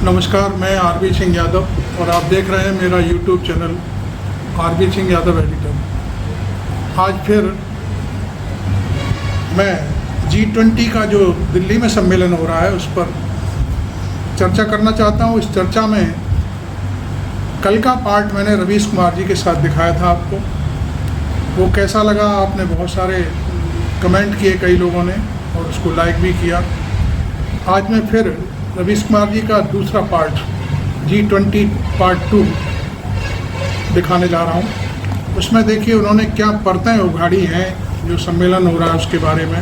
नमस्कार, मैं आरबी सिंह यादव और आप देख रहे हैं मेरा YouTube channel RB Singh Yadav editor. आज फिर मैं G20 का जो दिल्ली में सम्मेलन हो रहा है उस पर चर्चा करना चाहता हूँ। इस चर्चा में कल का पार्ट मैंने रवीश कुमार जी के साथ दिखाया था आपको, वो कैसा लगा आपने बहुत सारे कमेंट किए कई लोगों ने और उसको लाइक भी किया। आज मैं फिर रवीश कुमार जी का दूसरा पार्ट G20 पार्ट 2 दिखाने जा रहा हूँ। उसमें देखिए उन्होंने क्या परतें उघाड़ी हैं जो सम्मेलन हो रहा है उसके बारे में,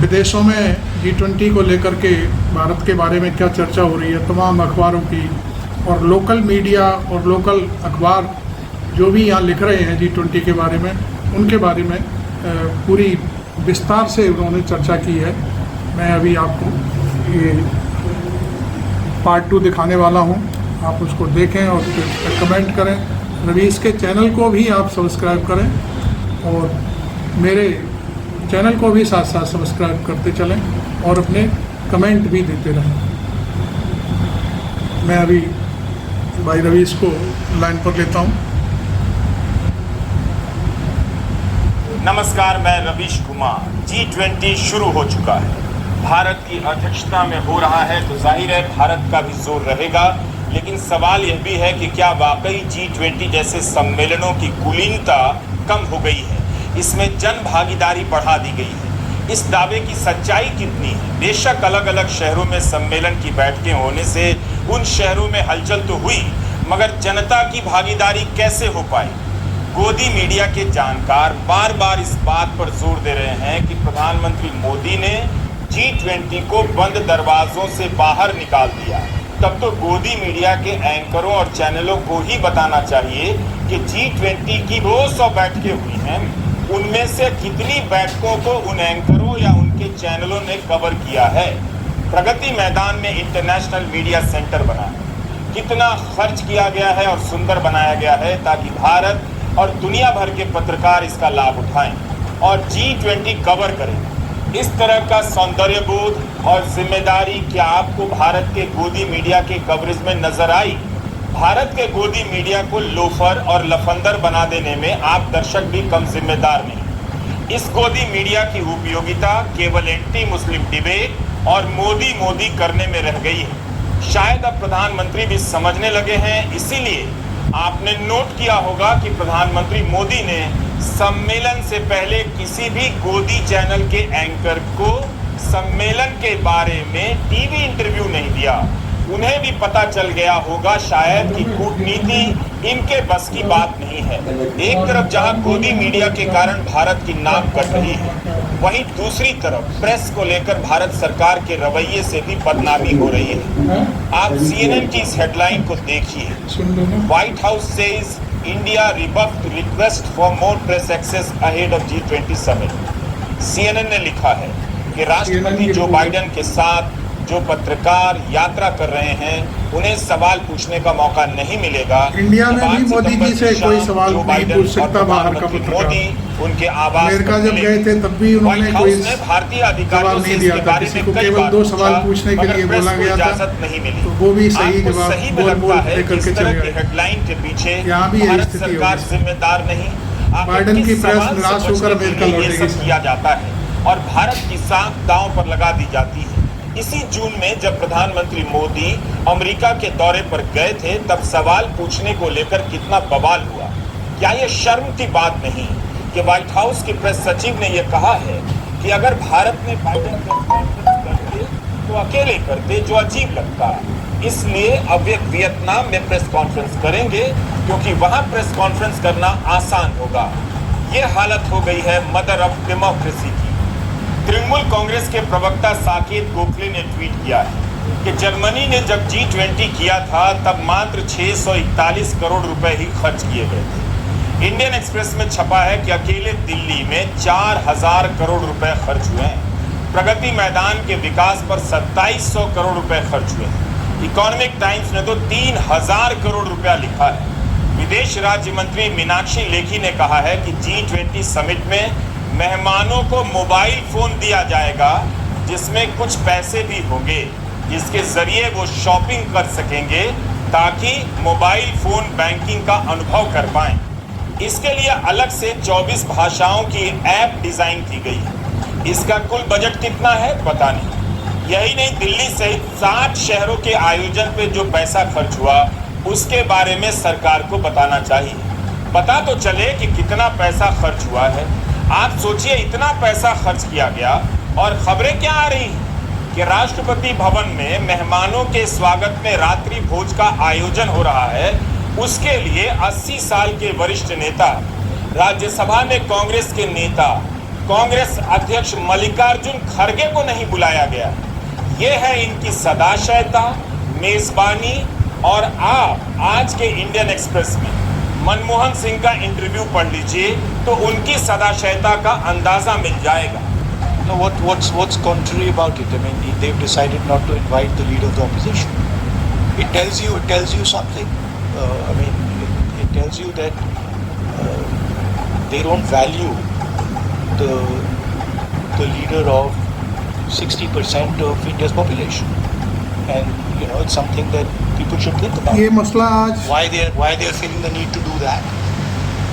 विदेशों में G20 को लेकर के भारत के बारे में क्या चर्चा हो रही है तमाम अखबारों की, और लोकल मीडिया और लोकल अखबार जो भी यहाँ लिख रहे हैं G20 के बारे में, उनके बारे में पूरी विस्तार से उन्होंने चर्चा की है। मैं अभी आपको ये पार्ट 2 दिखाने वाला हूं, आप उसको देखें और फिर कमेंट करें। रवीश के चैनल को भी आप सब्सक्राइब करें और मेरे चैनल को भी साथ साथ सब्सक्राइब करते चलें और अपने कमेंट भी देते रहें। मैं अभी भाई रवीश को लाइन पर लेता हूं। नमस्कार, मैं रवीश कुमार। G20 शुरू हो चुका है, भारत की अध्यक्षता में हो रहा है, तो जाहिर है भारत का भी जोर रहेगा। लेकिन सवाल यह भी है कि क्या वाकई G20 जैसे सम्मेलनों की कुलीनता कम हो गई है, इसमें जन भागीदारी बढ़ा दी गई है। इस दावे की सच्चाई कितनी है? बेशक अलग अलग शहरों में सम्मेलन की बैठकें होने से उन शहरों में हलचल तो हुई, मगर जनता की भागीदारी कैसे हो पाई? गोदी मीडिया के जानकार बार बार इस बात पर जोर दे रहे हैं कि प्रधानमंत्री मोदी ने G20 को बंद दरवाजों से बाहर निकाल दिया। तब तो गोदी मीडिया के एंकरों और चैनलों को ही बताना चाहिए कि G20 की 200 बैठकें हुई हैं, उनमें से कितनी बैठकों को उन एंकरों या उनके चैनलों ने कवर किया है। प्रगति मैदान में इंटरनेशनल मीडिया सेंटर बना है, कितना खर्च किया गया है और सुंदर बनाया गया है ताकि भारत और दुनिया भर के पत्रकार इसका लाभ उठाएं और G20 कवर करें। इस तरह का सौंदर्य बोध और जिम्मेदारी क्या आपको भारत के गोदी मीडिया के कवरेज में नजर आई? भारत के गोदी मीडिया को लोफर और लफंदर बना देने में आप दर्शक भी कम जिम्मेदार नहीं। इस गोदी मीडिया की उपयोगिता केवल एंटी मुस्लिम डिबेट और मोदी मोदी करने में रह गई है। शायद अब प्रधानमंत्री भी समझने लगे हैं, इसीलिए आपने नोट किया होगा कि प्रधानमंत्री मोदी ने सम्मेलन से पहले किसी भी गोदी चैनल के एंकर को सम्मेलन के बारे में टीवी इंटरव्यू नहीं दिया। उन्हें भी पता चल गया होगा शायद कि कूटनीति इनके बस की बात नहीं है। एक तरफ जहां गोदी मीडिया के कारण भारत की नाक कट रही है, वहीं दूसरी तरफ प्रेस को लेकर भारत सरकार के रवैये से भी बदनामी हो रही है। आप CNN की इस हेडलाइन को देखिए, White House says India rebuffed request for more press access ahead of G20 summit. CNN ने लिखा है कि राष्ट्रपति जो बाइडेन के साथ जो पत्रकार यात्रा कर रहे हैं उन्हें सवाल पूछने का मौका नहीं मिलेगा। इंडिया में भी मोदी जी से कोई सवाल नहीं पूछ सकता बाहर का पत्रकार। मोदी उनके आवास अमेरिका जब गए थे तब भी उन्होंने कोई भारतीय अधिकारियों नहीं दिया था, किसी को केवल 2 सवाल पूछने के लिए बोला गया था, नहीं मिली। तो वो भी सही जवाब बोल लेकर के चले गए। हेडलाइन के पीछे यहाँ भी भारत सरकार जिम्मेदार नहीं, बाइडेन की प्रेस निराश होकर अमेरिका लौटेगी किया जाता है और भारत की साख दांव पर लगा दी जाती है। इसी जून में जब प्रधानमंत्री मोदी अमेरिका के दौरे पर गए थे तब सवाल पूछने को लेकर कितना बवाल हुआ। क्या ये शर्म की बात नहीं कि व्हाइट हाउस के प्रेस सचिव ने यह कहा है कि अगर भारत में बाइडेन प्रेस कॉन्फ्रेंस करते तो अकेले करते, जो अजीब लगता। इसलिए अब वे वियतनाम में प्रेस कॉन्फ्रेंस करेंगे क्योंकि वहां प्रेस कॉन्फ्रेंस करना आसान होगा। ये हालत हो गई है मदर ऑफ डेमोक्रेसी की। तृणमूल कांग्रेस के प्रवक्ता साकेत गोखले ने ट्वीट किया है कि जर्मनी ने जब G20 किया था तब मात्र 641 करोड़ रुपए ही खर्च किए गए थे। इंडियन एक्सप्रेस में छपा है कि अकेले दिल्ली में 4000 करोड़ रुपए खर्च हुए हैं। प्रगति मैदान के विकास पर 2700 करोड़ रुपए खर्च हुए हैं। इकोनॉमिक टाइम्स ने तो 3000 करोड़ रुपया लिखा है। विदेश राज्य मंत्री मीनाक्षी लेखी ने कहा है कि G20 समिट में मेहमानों को मोबाइल फोन दिया जाएगा जिसमें कुछ पैसे भी होंगे। जिसके जरिए वो शॉपिंग कर सकेंगे ताकि मोबाइल फोन बैंकिंग का अनुभव कर पाएं। इसके लिए अलग से 24 भाषाओं की ऐप डिजाइन की गई है। इसका कुल बजट कितना है पता नहीं। यही नहीं, दिल्ली सहित 7 शहरों के आयोजन पे जो पैसा खर्च हुआ उसके बारे में सरकार को बताना चाहिए। पता तो चले कि कितना पैसा खर्च हुआ है। आप सोचिए, इतना पैसा खर्च किया गया और खबरें क्या आ रही हैं कि राष्ट्रपति भवन में मेहमानों के स्वागत में रात्रि भोज का आयोजन हो रहा है। उसके लिए 80 साल के वरिष्ठ नेता, राज्यसभा में कांग्रेस के नेता, कांग्रेस अध्यक्ष मल्लिकार्जुन खड़गे को नहीं बुलाया गया। ये है इनकी सदाशयता, मेजबानी। और आप आज के इंडियन एक्सप्रेस में मनमोहन सिंह का इंटरव्यू पढ़ लीजिए तो उनकी सदाशयता का अंदाजा मिल जाएगा। No, what's contrary about it? I mean, they've decided not to invite the leader of the opposition. It tells you something. I mean, it tells you that they don't value the leader of 60% of India's population, and it's something that people should think about. ये मसला आज Why they are feeling the need to do that,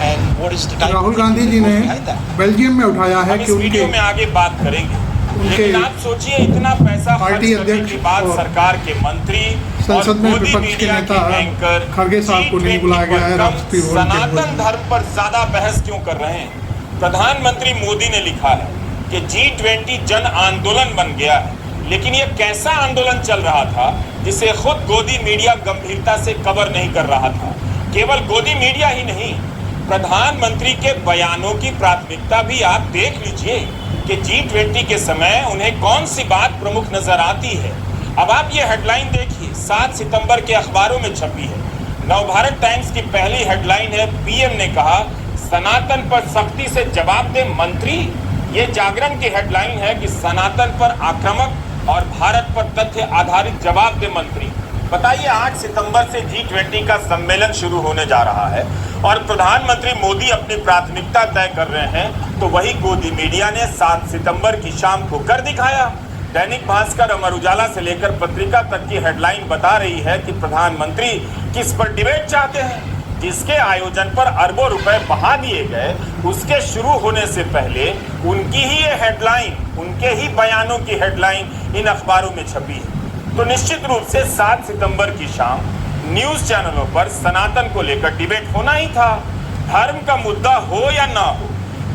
and what is the type Rahul of Gandhi thinking ji that ने goes behind that? Belgium में उठाया है हम कि इस वीडियो उनके में आगे बात करेंगे, उनके लेकिन आप सोचिए इतना पैसा खर्च पार्टी करने अध्यक्ष के बाद और सरकार के मंत्री संसद और में मोदी विपक्ष के मीडिया नेता के एंकर खड़गे साहब को नहीं G20 बुलाया गया है पर राष्ट्रपति भवन के भोज सनातन में। धर्म पर ज्यादा बहस क्यों कर रहे हैं? प्रधानमंत्री मोदी ने लिखा है कि G20 जन आंदोलन बन गया है, लेकिन ये कैसा आंदोलन चल रहा था जिसे खुद गोदी मीडिया गंभीरता से कवर नहीं कर रहा था। केवल गोदी मीडिया ही नहीं, प्रधानमंत्री के बयानों की प्राथमिकता भी आप देख लीजिए कि G20 के समय उन्हें कौन सी बात प्रमुख नजर आती है। अब आप ये हेडलाइन देखिए, 7 सितंबर के अखबारों में छपी है। नवभारत टाइम्स की पहली हेडलाइन है, पीएम ने कहा सनातन पर सख्ती से जवाब दे मंत्री। ये जागरण की हेडलाइन है कि सनातन पर आक्रामक और भारत पर तथ्य आधारित जवाब दे मंत्री। बताइए, 8 सितंबर से G20 का सम्मेलन शुरू होने जा रहा है और प्रधानमंत्री मोदी अपनी प्राथमिकता तय कर रहे हैं, तो वही गोदी मीडिया ने 7 सितंबर की शाम को कर दिखाया। दैनिक भास्कर, अमर उजाला से लेकर पत्रिका तक की हेडलाइन बता रही है कि प्रधानमंत्री किस पर डिबेट चाहते हैं। जिसके आयोजन पर अरबों रुपए बहा दिए गए, उसके शुरू होने से पहले उनकी ही ये हेडलाइन, उनके ही बयानों की हेडलाइन इन अखबारों में छपी है। तो निश्चित रूप से 7 सितंबर की शाम न्यूज चैनलों पर सनातन को लेकर डिबेट होना ही था। धर्म का मुद्दा हो या ना हो,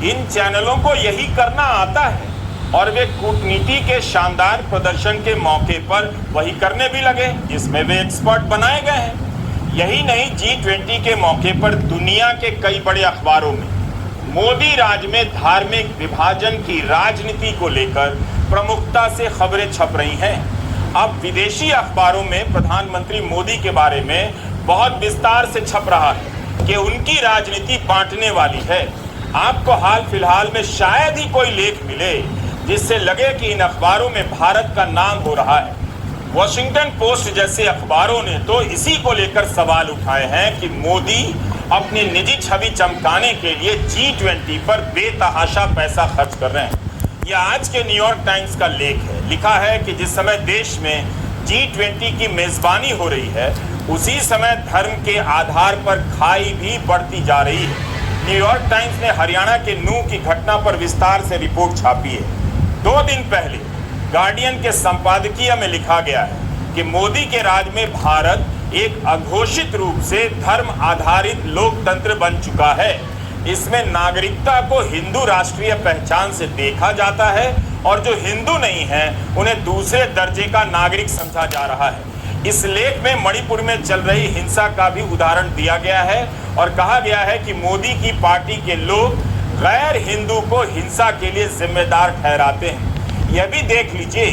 इन चैनलों को यही करना आता है और वे कूटनीति के शानदार प्रदर्शन के मौके पर वही करने भी लगे जिसमें वे एक्सपर्ट बनाए गए हैं। यही नहीं, G20 के मौके पर दुनिया के कई बड़े अखबारों में मोदी राज में धार्मिक विभाजन की राजनीति को लेकर प्रमुखता से खबरें छप रही हैं। अब विदेशी अखबारों में प्रधानमंत्री मोदी के बारे में बहुत विस्तार से छप रहा है कि उनकी राजनीति बांटने वाली है। आपको हाल फिलहाल में शायद ही कोई लेख मिले जिससे लगे कि इन अखबारों में भारत का नाम हो रहा है। वॉशिंगटन पोस्ट जैसे अखबारों ने तो इसी को लेकर सवाल उठाए हैं कि मोदी अपनी निजी छवि चमकाने के लिए G20 पर बेतहाशा पैसा खर्च कर रहे हैं। यह आज के न्यूयॉर्क टाइम्स का लेख है। लिखा है कि जिस समय देश में G20 की मेजबानी हो रही है, उसी समय धर्म के आधार पर खाई भी बढ़ती जा रही है। न्यूयॉर्क टाइम्स ने हरियाणा के नूह की घटना पर विस्तार से रिपोर्ट छापी है। 2 दिन पहले गार्डियन के संपादकीय में लिखा गया है कि मोदी के राज में भारत एक अघोषित रूप से धर्म आधारित लोकतंत्र बन चुका है। इसमें नागरिकता को हिंदू राष्ट्रीय पहचान से देखा जाता है और जो हिंदू नहीं है उन्हें दूसरे दर्जे का नागरिक समझा जा रहा है। इस लेख में मणिपुर में चल रही हिंसा का भी उदाहरण दिया गया है और कहा गया है कि मोदी की पार्टी के लोग गैर हिंदू को हिंसा के लिए जिम्मेदार ठहराते हैं। यह भी देख लीजिए,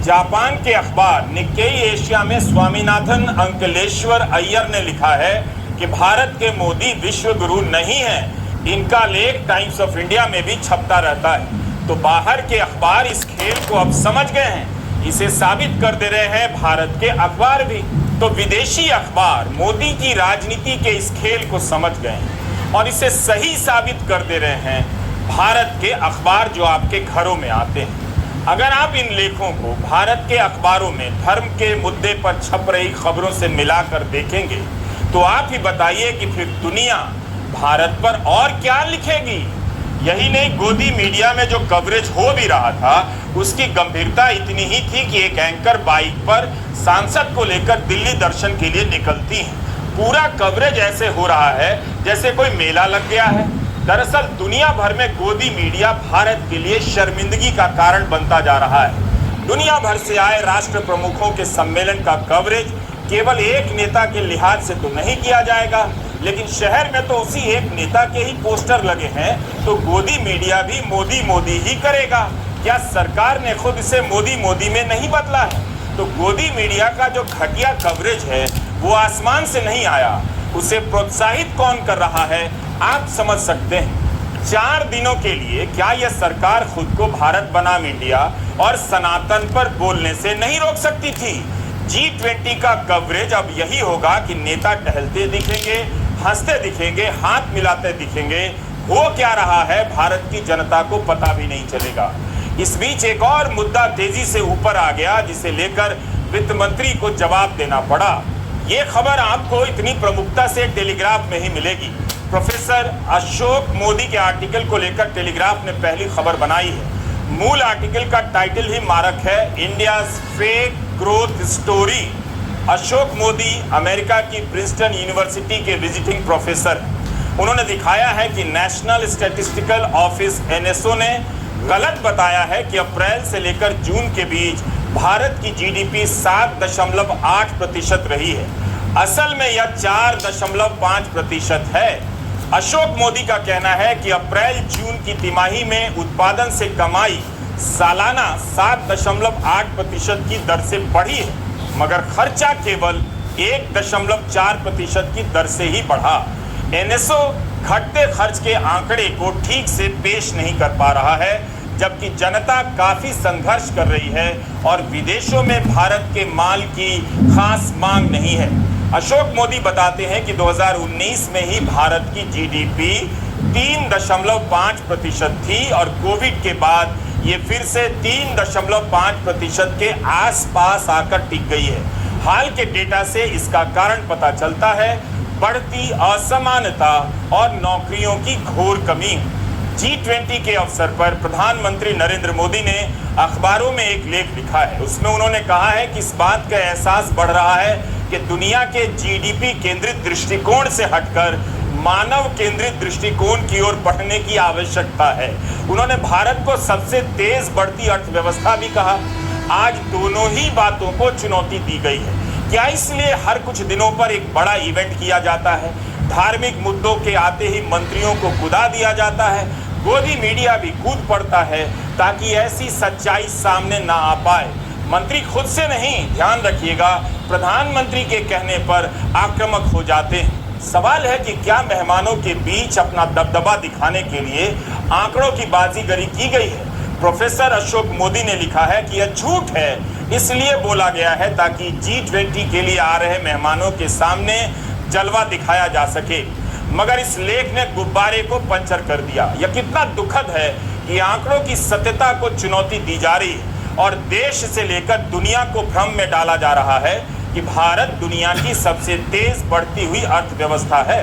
जापान के अखबार निक्केई एशिया में स्वामीनाथन अंकलेश्वर अय्यर ने लिखा है कि भारत के मोदी विश्व गुरु नहीं है। इनका लेख टाइम्स ऑफ इंडिया में भी छपता रहता है। तो बाहर के अखबार इस खेल को अब समझ गए हैं। इसे साबित कर दे रहे हैं भारत के अखबार भी। तो विदेशी अखबार मोदी की राजनीति के इस खेल को समझ गए हैं और इसे सही साबित कर दे रहे हैं भारत के अखबार जो आपके घरों में आते हैं। अगर आप इन लेखों को भारत के अखबारों में धर्म के मुद्दे पर छप रही खबरों से मिलाकर देखेंगे तो आप ही बताइए कि फिर दुनिया भारत पर और क्या लिखेगी। यही नहीं, गोदी मीडिया में जो कवरेज हो भी रहा था उसकी गंभीरता इतनी ही थी कि एक एंकर बाइक पर सांसद को लेकर दिल्ली दर्शन के लिए निकलती हैं। पूरा कवरेज ऐसे हो रहा है जैसे कोई मेला लग गया है। दरअसल दुनिया भर में गोदी मीडिया भारत के लिए शर्मिंदगी का कारण बनता जा रहा है। दुनिया भर से आए राष्ट्र प्रमुखों के सम्मेलन का कवरेज केवल एक नेता के लिहाज से तो नहीं किया जाएगा, लेकिन शहर में तो उसी एक नेता के ही पोस्टर लगे हैं, तो गोदी मीडिया भी मोदी मोदी ही करेगा। क्या सरकार ने खुद इसे मोदी मोदी में नहीं बदला है? तो गोदी मीडिया का जो घटिया कवरेज है वो आसमान से नहीं आया, उसे प्रोत्साहित कौन कर रहा है आप समझ सकते हैं। 4 दिनों के लिए क्या यह सरकार खुद को भारत बनाम इंडिया और सनातन पर बोलने से नहीं रोक सकती थी? G20 का कवरेज अब यही होगा कि नेता टहलते दिखेंगे, हंसते दिखेंगे, हाथ मिलाते दिखेंगे, हो क्या रहा है भारत की जनता को पता भी नहीं चलेगा। इस बीच एक और मुद्दा तेजी से ऊपर आ गया जिसे लेकर वित्त मंत्री को जवाब देना पड़ा। ये खबर आपको इतनी प्रमुखता से टेलीग्राफ में ही मिलेगी। प्रोफेसर अशोक मोदी के आर्टिकल को लेकर टेलीग्राफ ने पहली खबर बनाई है। मूल आर्टिकल का टाइटल ही मारक है, India's fake growth story. Ashok Modi America की प्रिंसटन यूनिवर्सिटी के विजिटिंग प्रोफेसर हैं। उन्होंने दिखाया है कि नेशनल स्टैटिस्टिकल ऑफिस NSO ने गलत बताया है कि अप्रैल से लेकर जून के बीच भारत की GDP 7.8% रही है। असल में यह 4.5% है। अशोक मोदी का कहना है कि अप्रैल जून की तिमाही में उत्पादन से कमाई सालाना 7.8% की दर से बढ़ी है, मगर खर्चा केवल 1.4% की दर से ही बढ़ा। NSO घटते खर्च के आंकड़े को ठीक से पेश नहीं कर पा रहा है, जबकि जनता काफी संघर्ष कर रही है और विदेशों में भारत के माल की खास मांग नहीं है। अशोक मोदी बताते हैं कि 2019 में ही भारत की GDP 3.5% थी और कोविड के बाद ये फिर से 3.5% के आसपास आकर टिक गई है। हाल के डेटा से इसका कारण पता चलता है, बढ़ती असमानता और नौकरियों की घोर कमी। G20 के अवसर पर प्रधानमंत्री नरेंद्र मोदी ने अखबारों में एक लेख लिखा है। उसमें उन्होंने कहा है कि इस बात का एहसास बढ़ रहा है कि दुनिया के GDP केंद्रित दृष्टिकोण से हटकर मानव केंद्रित दृष्टिकोण की ओर बढ़ने की आवश्यकता है। उन्होंने भारत को सबसे तेज बढ़ती अर्थव्यवस्था भी कहा। आज दोनों ही बातों को चुनौती दी गई है। क्या इसलिए हर कुछ दिनों पर एक बड़ा इवेंट किया जाता है? धार्मिक मुद्दों के आते ही मंत्रियों को कुदा दिया जाता है। गोदी मीडिया भी कूद पड़ता है ताकि ऐसी सच्चाई सामने ना आ पाए। मंत्री खुद से नहीं, ध्यान रखिएगा, प्रधानमंत्री के कहने पर आक्रामक हो जाते हैं। सवाल है कि क्या मेहमानों के बीच अपना दबदबा दिखाने के लिए आंकड़ों की बाजीगरी की गई है? प्रोफेसर अशोक मोदी ने लिखा है कि यह झूठ है, इसलिए बोला गया है ताकि G20 के लिए आ रहे मेहमानों के सामने जलवा दिखाया जा सके। मगर इस लेख ने गुब्बारे को पंचर कर दिया। यह कितना दुखद है कि आंकड़ों की सत्यता को चुनौती दी जा रही है और देश से लेकर दुनिया को भ्रम में डाला जा रहा है कि भारत दुनिया की सबसे तेज बढ़ती हुई अर्थव्यवस्था है,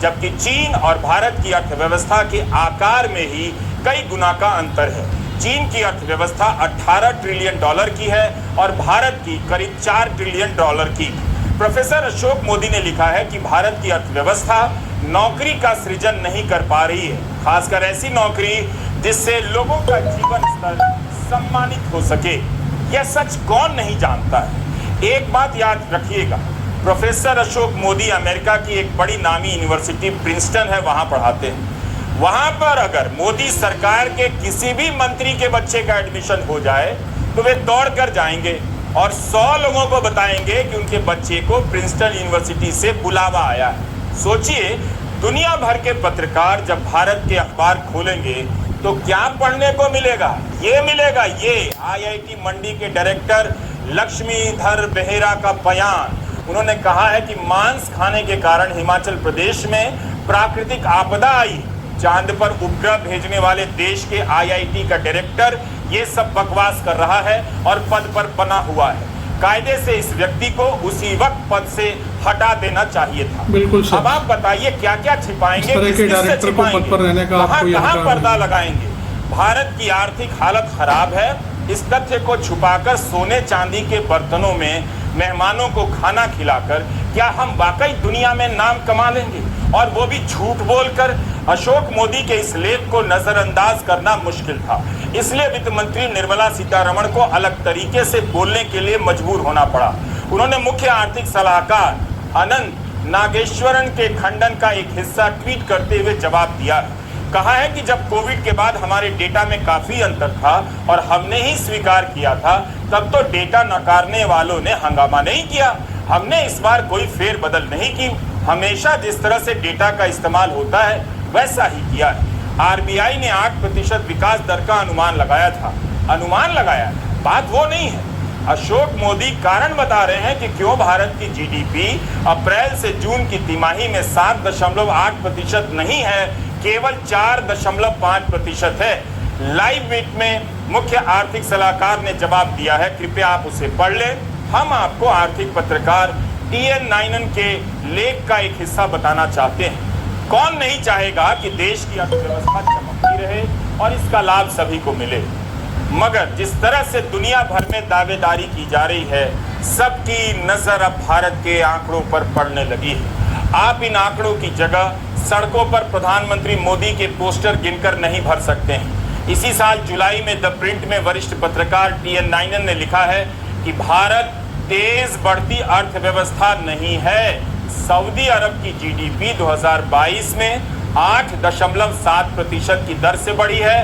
जबकि चीन और भारत की अर्थव्यवस्था के आकार में ही कई गुना का अंतर है। चीन की अर्थव्यवस्था 18 ट्रिलियन डॉलर की है और भारत की करीब 4 ट्रिलियन डॉलर की। प्रोफेसर अशोक मोदी ने लिखा है कि भारत की अर्थव्यवस्था नौकरी का सृजन नहीं कर पा रही है, खासकर ऐसी नौकरी जिससे लोगों का जीवन स्तर सम्मानित हो सके। यह सच कौन नहीं जानता है? एक बात याद रखिएगा, प्रोफेसर अशोक मोदी अमेरिका की एक बड़ी नामी यूनिवर्सिटी प्रिंसटन है, वहां पढ़ाते हैं। वहां पर अगर मोदी सरकार के किसी भी मंत्री के बच्चे का एडमिशन हो जाए तो वे दौड़ कर जाएंगे और 100 लोगों को बताएंगे कि उनके बच्चे को प्रिंसटन यूनिवर्सिटी से बुलावा आया है। सोचिए, दुनिया भर के पत्रकार जब भारत के अखबार खोलेंगे तो क्या पढ़ने को मिलेगा? ये मिलेगा, ये IIT मंडी के डायरेक्टर लक्ष्मीधर बेहरा का बयान। उन्होंने कहा है कि मांस खाने के कारण हिमाचल प्रदेश में प्राकृतिक आपदा आई। चांद पर उपग्रह भेजने वाले देश के IIT का डायरेक्टर ये सब बकवास कर रहा है और पद पर बना हुआ है। कायदे से इस व्यक्ति को उसी वक्त पद से हटा देना चाहिए था। बिल्कुल सर। अब आप बताइए क्या क्या छिपाएंगे, इस तरह के डायरेक्टर को पद पर रहने का आपको ये कहाँ हकदार पर्दा नहीं। लगाएंगे। भारत की आर्थिक हालत खराब है। इस तथ्य को छुपाकर सोने चांदी के बर्तनों में मेहमानों को खाना खिलाकर क्या हम वाकई दुनिया में नाम कमा लेंगे, और वो भी झूठ बोलकर। अशोक मोदी के इस लेख को नजरअंदाज करना मुश्किल था, इसलिए वित्त मंत्री निर्मला सीतारमण को अलग तरीके से बोलने के लिए मजबूर होना पड़ा। उन्होंने मुख्य आर्थिक सलाहकार अनंत नागेश्वरन के खंडन का एक हिस्सा ट्वीट करते हुए जवाब दिया। कहा है कि जब कोविड के बाद हमारे डेटा में काफी अंतर था और हमने ही स्वीकार किया था, तब तो डेटा नकारने वालों ने हंगामा नहीं किया। हमने इस बार कोई फेरबदल नहीं की, हमेशा जिस तरह से डेटा का इस्तेमाल होता है वैसा ही किया है। आरबीआई ने 8% विकास दर का अनुमान लगाया था। अनुमान लगाया, बात वो नहीं है। अशोक मोदी कारण बता रहे हैं कि क्यों भारत की जीडीपी अप्रैल से जून की तिमाही में 7.8% नहीं है, केवल 4.5% है। लाइव मीट में मुख्य आर्थिक सलाहकार ने जवाब दिया है, कृपया आप उसे पढ़ लें। हम आपको आर्थिक पत्रकार TN नाइनन के लेख का एक हिस्सा बताना चाहते हैं। कौन नहीं चाहेगा कि देश की अर्थव्यवस्था चमकती रहे और इसका लाभ सभी को मिले, मगर जिस तरह से दुनिया भर में दावेदारी की जा रही है, सबकी नजर अब भारत के आंकड़ों पर पड़ने लगी है। आप इन आंकड़ों की जगह सड़कों पर प्रधानमंत्री मोदी के पोस्टर गिनकर नहीं भर सकते हैं। इसी साल जुलाई में द प्रिंट में वरिष्ठ पत्रकार TN नाइनन ने लिखा है कि भारत तेज बढ़ती अर्थव्यवस्था नहीं है। सऊदी अरब की जीडीपी 2022 में 8.7% की दर से बढ़ी है।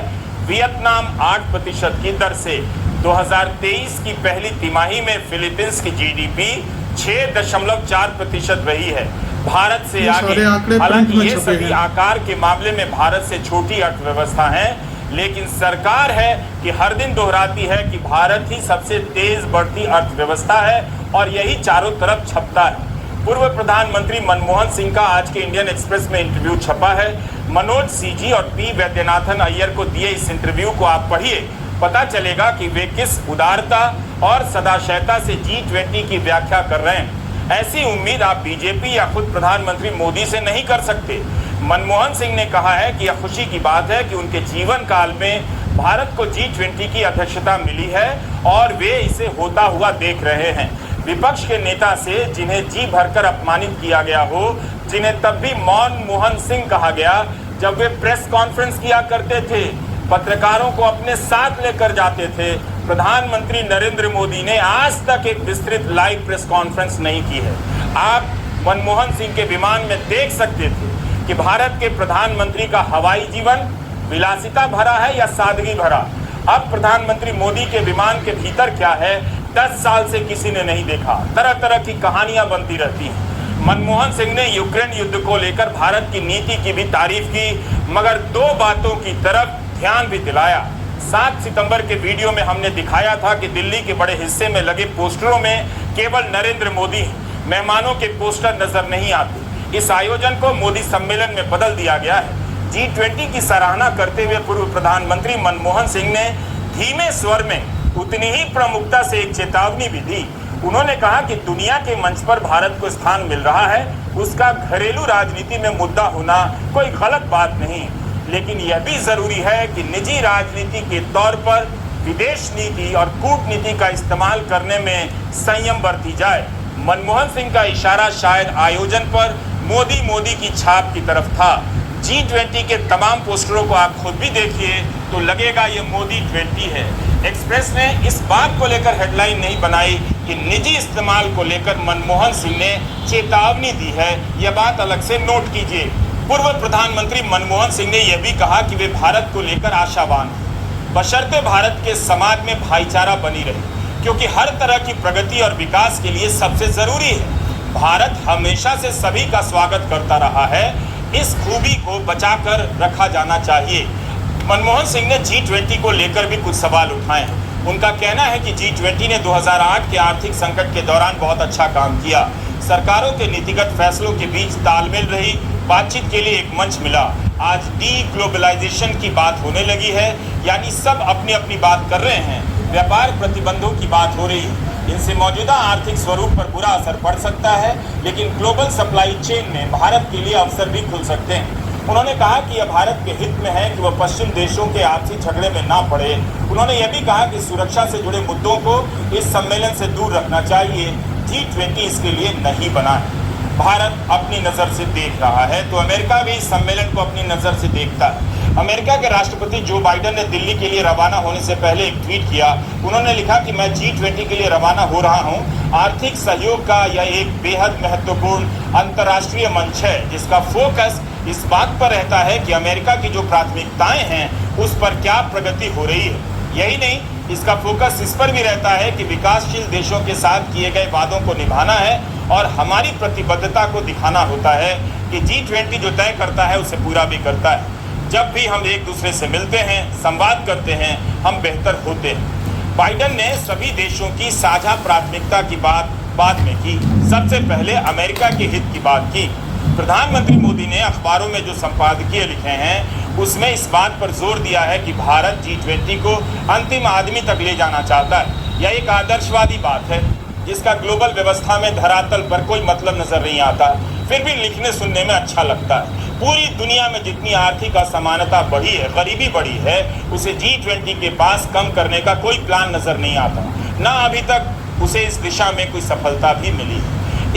वियतनाम 8% की दर से। 2023 की पहली तिमाही में फिलीपींस की जीडीपी 6.4% रही है, भारत से आगे। हालांकि ये सभी आकार के मामले में भारत से छोटी अर्थव्यवस्था है, लेकिन सरकार है कि हर दिन दोहराती है कि भारत ही सबसे तेज बढ़ती अर्थव्यवस्था है और यही चारों तरफ छपता है। पूर्व प्रधानमंत्री मनमोहन सिंह का आज के इंडियन एक्सप्रेस में इंटरव्यू छपा है। मनोज सीजी और पी वैद्यनाथन अय्यर को दिए इस इंटरव्यू को आप पढ़िए, पता चलेगा कि वे किस उदारता और सदाशयता से G20 की व्याख्या कर रहे हैं। ऐसी उम्मीद आप बीजेपी या खुद प्रधानमंत्री मोदी से नहीं कर सकते। मनमोहन सिंह ने कहा है कि यह खुशी की बात है कि उनके जीवन काल में भारत को G20 की अध्यक्षता मिली है और वे इसे होता हुआ देख रहे हैं। विपक्ष के नेता से जिन्हें जी भरकर अपमानित किया गया हो, जिन्हें तब भी मनमोहन सिंह कहा गया जब वे प्रेस कॉन्फ्रेंस किया करते थे, पत्रकारों को अपने साथ लेकर जाते थे, प्रधानमंत्री नरेंद्र मोदी ने आज तक एक विस्तृत लाइव प्रेस कॉन्फ्रेंस नहीं की है। आप मनमोहन सिंह के विमान में देख सकते थे कि भारत के प्रधानमंत्री का हवाई जीवन विलासिता भरा है या सादगी भरा। अब प्रधानमंत्री मोदी के विमान के भीतर क्या है, 10 साल से किसी ने नहीं देखा। तरह तरह की कहानियां बनती रहती हैं। मनमोहन सिंह ने यूक्रेन युद्ध को लेकर भारत की नीति की भी तारीफ की, मगर दो बातों की तरफ ध्यान भी दिलाया। 7 सितंबर के वीडियो में हमने दिखाया था कि दिल्ली के बड़े हिस्से में लगे पोस्टरों में केवल नरेंद्र मोदी, मेहमानों के पोस्टर नजर नहीं आते। इस आयोजन को मोदी सम्मेलन में बदल दिया गया है। G20 की सराहना करते हुए पूर्व प्रधानमंत्री मनमोहन सिंह ने धीमे स्वर में उतनी ही प्रमुखता से एक चेतावनी भी दी। उन्होंने कहा कि दुनिया के मंच पर भारत को स्थान मिल रहा है, उसका घरेलू राजनीति में मुद्दा होना कोई गलत बात नहीं, लेकिन यह भी जरूरी है कि निजी राजनीति के तौर पर विदेश नीति और कूटनीति का इस्तेमाल करने में संयम बरती जाए। मनमोहन सिंह का इशारा शायद आयोजन पर मोदी की छाप की तरफ था। G20 के तमाम पोस्टरों को आप खुद भी देखिए तो लगेगा ये मोदी 20 है। एक्सप्रेस ने इस बात को लेकर हेडलाइन नहीं बनाई कि निजी इस्तेमाल को लेकर मनमोहन सिंह ने चेतावनी दी है, यह बात अलग से नोट कीजिए। पूर्व प्रधानमंत्री मनमोहन सिंह ने यह भी कहा कि वे भारत को लेकर आशावान हैं, बशर्ते भारत के समाज में भाईचारा बनी रहे, क्योंकि हर तरह की प्रगति और विकास के लिए सबसे जरूरी है भारत हमेशा से सभी का स्वागत करता रहा है, इस खूबी को बचाकर रखा जाना चाहिए। मनमोहन सिंह ने G20 को लेकर भी कुछ सवाल उठाए हैं। उनका कहना है कि G20 ने 2008 के आर्थिक संकट के दौरान बहुत अच्छा काम किया। सरकारों के नीतिगत फैसलों के बीच तालमेल रही, बातचीत के लिए एक मंच मिला। आज डी ग्लोबलाइजेशन की बात होने लगी है, यानी सब अपनी अपनी बात कर रहे हैं। व्यापार प्रतिबंधों की बात हो रही है, इनसे मौजूदा आर्थिक स्वरूप पर बुरा असर पड़ सकता है, लेकिन ग्लोबल सप्लाई चेन में भारत के लिए अवसर भी खुल सकते हैं। उन्होंने कहा कि यह भारत के हित में है कि वह पश्चिम देशों के आपसी झगड़े में ना पड़े। उन्होंने यह भी कहा कि सुरक्षा से जुड़े मुद्दों को इस सम्मेलन से दूर रखना चाहिए। G20 इसके लिए नहीं बना है। भारत अपनी नज़र से देख रहा है तो अमेरिका भी इस सम्मेलन को अपनी नज़र से देखता है। अमेरिका के राष्ट्रपति जो बाइडेन ने दिल्ली के लिए रवाना होने से पहले एक ट्वीट किया। उन्होंने लिखा कि मैं G20 के लिए रवाना हो रहा हूं। आर्थिक सहयोग का यह एक बेहद महत्वपूर्ण अंतर्राष्ट्रीय मंच है, जिसका फोकस इस बात पर रहता है कि अमेरिका की जो प्राथमिकताएं हैं उस पर क्या प्रगति हो रही है। यही नहीं, इसका फोकस इस पर भी रहता है कि विकासशील देशों के साथ किए गए वादों को निभाना है और हमारी प्रतिबद्धता को दिखाना होता है कि G20 जो तय करता है उसे पूरा भी करता है। जब भी हम एक दूसरे से मिलते हैं, संवाद करते हैं, हम बेहतर होते हैं। बाइडेन ने सभी देशों की साझा प्राथमिकता की बात बाद में की, सबसे पहले अमेरिका के हित की बात की। प्रधानमंत्री मोदी ने अखबारों में जो संपादकीय लिखे हैं उसमें इस बात पर जोर दिया है कि भारत G20 को अंतिम आदमी तक ले जाना चाहता है। यह एक आदर्शवादी बात है जिसका ग्लोबल व्यवस्था में धरातल पर कोई मतलब नजर नहीं आता, फिर भी लिखने सुनने में अच्छा लगता है। पूरी दुनिया में जितनी आर्थिक असमानता बढ़ी है, गरीबी बढ़ी है, उसे G20 के पास कम करने का कोई प्लान नजर नहीं आता, ना अभी तक उसे इस दिशा में कोई सफलता भी मिली।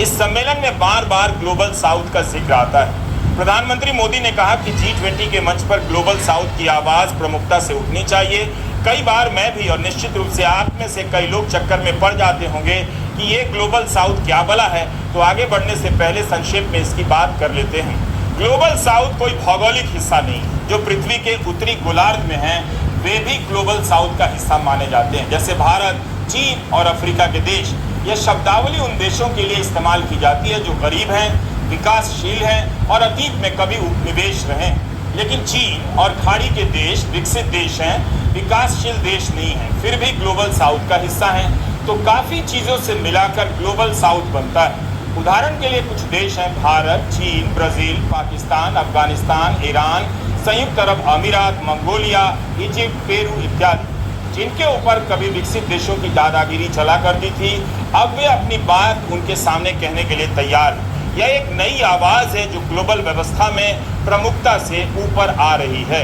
इस सम्मेलन में बार बार ग्लोबल साउथ का जिक्र आता है। प्रधानमंत्री मोदी ने कहा कि G20 के मंच पर ग्लोबल साउथ की आवाज़ प्रमुखता से उठनी चाहिए। कई बार मैं भी और निश्चित रूप से आप में से कई लोग चक्कर में पड़ जाते होंगे कि ये ग्लोबल साउथ क्या भला है, तो आगे बढ़ने से पहले संक्षेप में इसकी बात कर लेते हैं। ग्लोबल साउथ कोई भौगोलिक हिस्सा नहीं, जो पृथ्वी के उत्तरी गोलार्ध में हैं वे भी ग्लोबल साउथ का हिस्सा माने जाते हैं, जैसे भारत, चीन और अफ्रीका के देश। यह शब्दावली उन देशों के लिए इस्तेमाल की जाती है जो गरीब हैं, विकासशील हैं और अतीत में कभी उपनिवेश रहे हैं। लेकिन चीन और खाड़ी के देश विकसित देश हैं, विकासशील देश नहीं हैं, फिर भी ग्लोबल साउथ का हिस्सा हैं। तो काफ़ी चीज़ों से मिलाकर ग्लोबल साउथ बनता है। उदाहरण के लिए कुछ देश हैं भारत, चीन, ब्राज़ील, पाकिस्तान, अफगानिस्तान, ईरान, संयुक्त अरब अमीरात, मंगोलिया, इजिप्ट, पेरू इत्यादि, जिनके ऊपर कभी विकसित देशों की दादागिरी चला करती थी, अब वे अपनी बात उनके सामने कहने के लिए तैयार हैं। यह एक नई आवाज़ है जो ग्लोबल व्यवस्था में प्रमुखता से ऊपर आ रही है।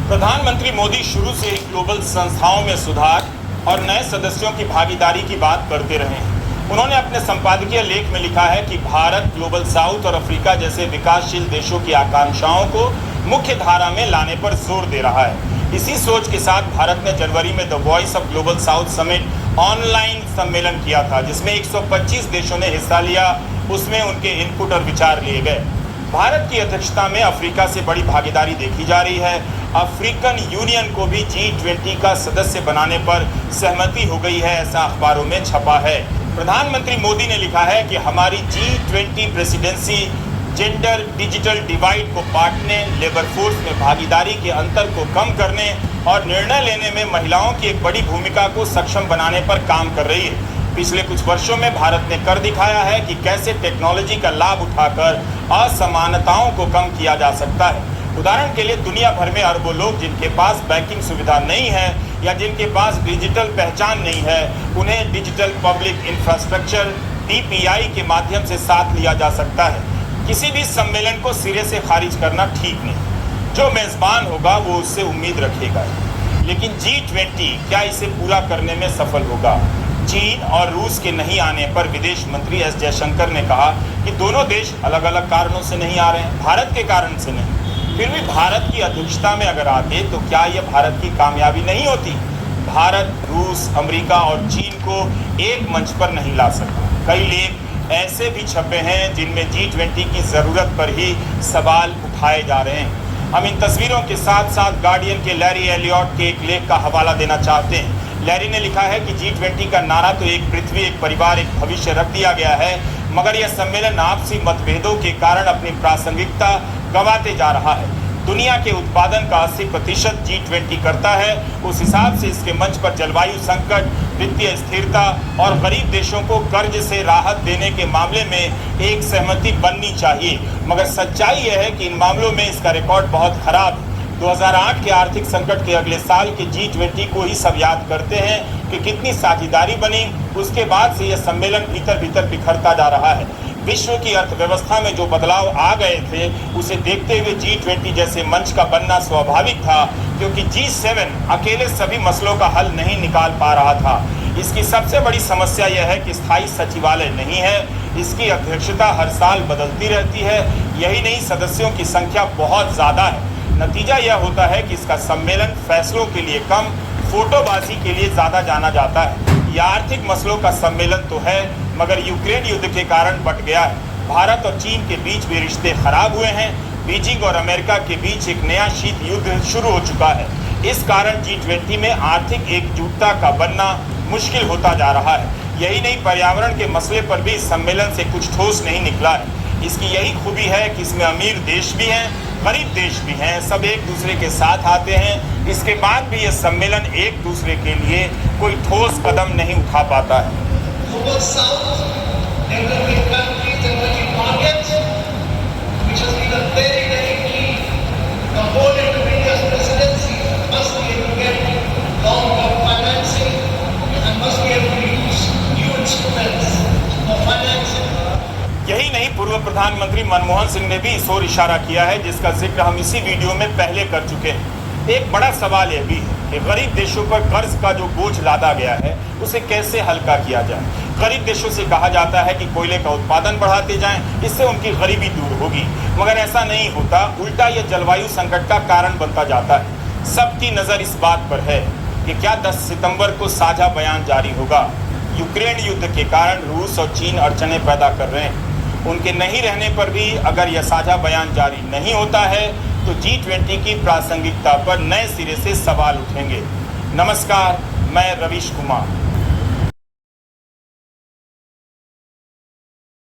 प्रधानमंत्री मोदी शुरू से ही ग्लोबल संस्थाओं में सुधार और नए सदस्यों की भागीदारी की बात करते रहे हैं। उन्होंने अपने संपादकीय लेख में लिखा है कि भारत ग्लोबल साउथ और अफ्रीका जैसे विकासशील देशों की आकांक्षाओं को मुख्य धारा में लाने पर जोर दे रहा है। इसी सोच के साथ भारत ने जनवरी में the voice of global south summit online सम्मेलन किया था, जिसमें 125 देशों ने हिस्सा लिया। उसमें उनके इनपुट और विचार लिए गए। भारत की अध्यक्षता में अफ्रीका से बड़ी भागीदारी देखी जा रही है। अफ्रीकन यूनियन को भी G20 का सदस्य बनाने पर सहमति हो गई है, ऐसा अखबारों में छपा है। प्रधानमंत्री मोदी ने लिखा है कि हमारी G20 presidency gender digital divide को पाटने, लेबर फोर्स में भागीदारी के अंतर को कम करने और निर्णय लेने में महिलाओं की एक बड़ी भूमिका को सक्षम बनाने पर काम कर रही है। पिछले कुछ वर्षों में भारत ने कर दिखाया है कि कैसे टेक्नोलॉजी का लाभ उठाकर असमानताओं को कम किया जा सकता है। उदाहरण के लिए दुनिया भर में अरबों लोग जिनके पास बैंकिंग सुविधा नहीं है या जिनके पास डिजिटल पहचान नहीं है, उन्हें डिजिटल पब्लिक इंफ्रास्ट्रक्चर DPI के माध्यम से साथ लिया जा सकता है। किसी भी सम्मेलन को सिरे से खारिज करना ठीक नहीं। जो मेज़बान होगा वो उससे उम्मीद रखेगा, लेकिन G20 क्या इसे पूरा करने में सफल होगा? चीन और रूस के नहीं आने पर विदेश मंत्री एस जयशंकर ने कहा कि दोनों देश अलग अलग कारणों से नहीं आ रहे हैं, भारत के कारण से नहीं। फिर भी भारत की अध्यक्षता में अगर आते तो क्या यह भारत की कामयाबी नहीं होती? भारत, रूस, अमेरिका और चीन को एक मंच पर नहीं ला सकता। कई लेख ऐसे भी छपे हैं जिनमें G20 की ज़रूरत पर ही सवाल उठाए जा रहे हैं। हम इन तस्वीरों के साथ साथ गार्डियन के लैरी एलियट के एक लेख का हवाला देना चाहते हैं। लैरी ने लिखा है कि G20 का नारा तो एक पृथ्वी, एक परिवार, एक भविष्य रख दिया गया है, मगर यह सम्मेलन आपसी मतभेदों के कारण अपनी प्रासंगिकता गंवाते जा रहा है। दुनिया के उत्पादन का 80% G20 करता है। उस हिसाब से इसके मंच पर जलवायु संकट, वित्तीय स्थिरता और गरीब देशों को कर्ज से राहत देने के मामले में एक सहमति बननी चाहिए। मगर सच्चाई यह है कि इन मामलों में इसका रिकॉर्ड बहुत खराब है। 2008 के आर्थिक संकट के अगले साल के G20 को ही सब याद करते हैं कि कितनी साझेदारी बनी। उसके बाद से यह सम्मेलन भीतर भीतर बिखरता जा रहा है। विश्व की अर्थव्यवस्था में जो बदलाव आ गए थे उसे देखते हुए G20 जैसे मंच का बनना स्वाभाविक था, क्योंकि G7 अकेले सभी मसलों का हल नहीं निकाल पा रहा था। इसकी सबसे बड़ी समस्या यह है कि स्थायी सचिवालय नहीं है। इसकी अध्यक्षता हर साल बदलती रहती है। यही नहीं, सदस्यों की संख्या बहुत ज़्यादा है। नतीजा यह होता है कि इसका सम्मेलन फैसलों के लिए कम, फोटोबाजी के लिए ज़्यादा जाना जाता है। यह आर्थिक मसलों का सम्मेलन तो है, मगर यूक्रेन युद्ध के कारण बट गया है। भारत और चीन के बीच भी रिश्ते खराब हुए हैं। बीजिंग और अमेरिका के बीच एक नया शीत युद्ध शुरू हो चुका है। इस कारण G20 में आर्थिक एकजुटता का बनना मुश्किल होता जा रहा है। यही नहीं, पर्यावरण के मसले पर भी इस सम्मेलन से कुछ ठोस नहीं निकला है। इसकी यही खूबी है कि इसमें अमीर देश भी हैं, गरीब देश भी हैं, सब एक दूसरे के साथ आते हैं। इसके बाद भी यह सम्मेलन एक दूसरे के लिए कोई ठोस कदम नहीं उठा पाता है। यही नहीं, पूर्व प्रधानमंत्री मनमोहन सिंह ने भी इस ओर इशारा किया है, जिसका जिक्र हम इसी वीडियो में पहले कर चुके हैं। एक बड़ा सवाल यह भी है कि गरीब देशों पर कर्ज का जो बोझ लादा गया है उसे कैसे हल्का किया जाए। गरीब देशों से कहा जाता है कि कोयले का उत्पादन बढ़ाते जाएं, इससे उनकी गरीबी दूर होगी, मगर ऐसा नहीं होता। उल्टा यह जलवायु संकट का कारण बनता जाता है। सबकी नज़र इस बात पर है कि क्या 10 सितंबर को साझा बयान जारी होगा। यूक्रेन युद्ध के कारण रूस और चीन अड़चने पैदा कर रहे हैं। उनके नहीं रहने पर भी अगर यह साझा बयान जारी नहीं होता है तो G20 की प्रासंगिकता पर नए सिरे से सवाल उठेंगे। नमस्कार, मैं रवीश कुमार।